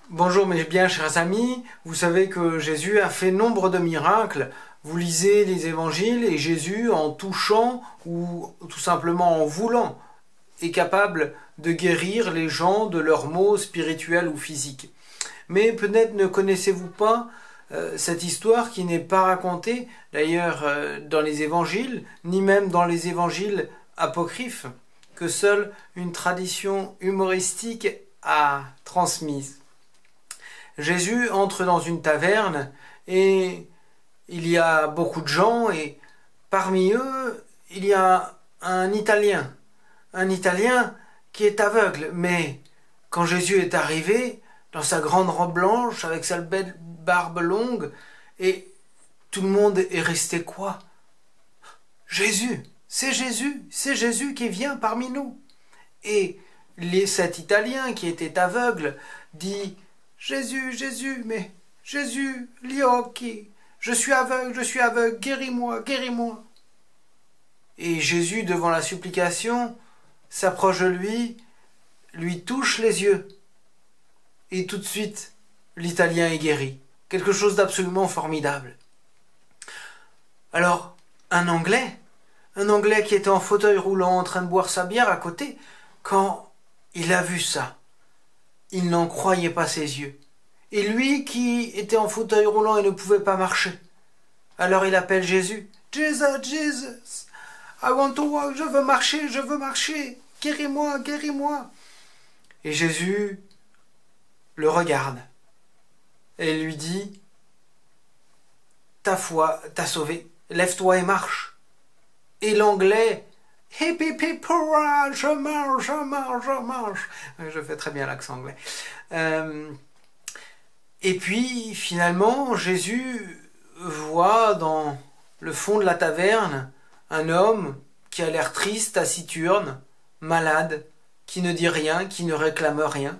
Bonjour mes bien chers amis, vous savez que Jésus a fait nombre de miracles. Vous lisez les évangiles et Jésus, en touchant ou tout simplement en voulant, est capable de guérir les gens de leurs maux spirituels ou physiques. Mais peut-être ne connaissez-vous pas cette histoire qui n'est pas racontée d'ailleurs dans les évangiles, ni même dans les évangiles apocryphes, que seule une tradition humoristique a transmise. Jésus entre dans une taverne et il y a beaucoup de gens et parmi eux, il y a un Italien qui est aveugle. Mais quand Jésus est arrivé, dans sa grande robe blanche, avec sa belle barbe longue, et tout le monde est resté quoi? Jésus, c'est Jésus qui vient parmi nous. Et cet Italien qui était aveugle dit: Jésus, Jésus, mais Jésus, gli occhi, je suis aveugle, guéris-moi, guéris-moi. Et Jésus, devant la supplication, s'approche de lui touche les yeux. Et tout de suite, l'Italien est guéri. Quelque chose d'absolument formidable. Alors, un Anglais qui était en fauteuil roulant en train de boire sa bière à côté, quand il a vu ça, il n'en croyait pas ses yeux. Et lui qui était en fauteuil roulant et ne pouvait pas marcher, alors il appelle Jésus. Jesus, Jesus, I want to walk, je veux marcher, guéris-moi, guéris-moi. Et Jésus le regarde et lui dit: ta foi t'a sauvé, lève-toi et marche. Et l'Anglais: hip hip hip hurrah, je marche. Je fais très bien l'accent anglais. Et puis finalement, Jésus voit dans le fond de la taverne un homme qui a l'air triste, taciturne, malade, qui ne dit rien, qui ne réclame rien.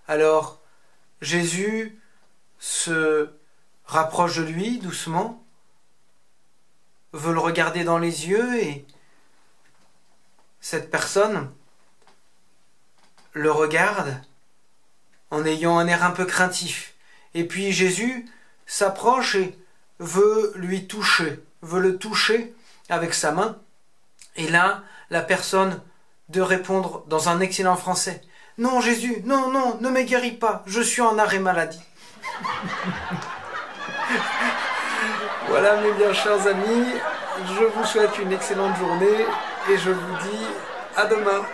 Alors Jésus se rapproche de lui doucement, veut le regarder dans les yeux et cette personne le regarde en ayant un air un peu craintif. Et puis Jésus s'approche et veut le toucher avec sa main. Et là, la personne de répondre dans un excellent français: non Jésus, non, non, ne me guéris pas, je suis en arrêt maladie. Voilà mes bien chers amis, je vous souhaite une excellente journée et je vous dis à demain.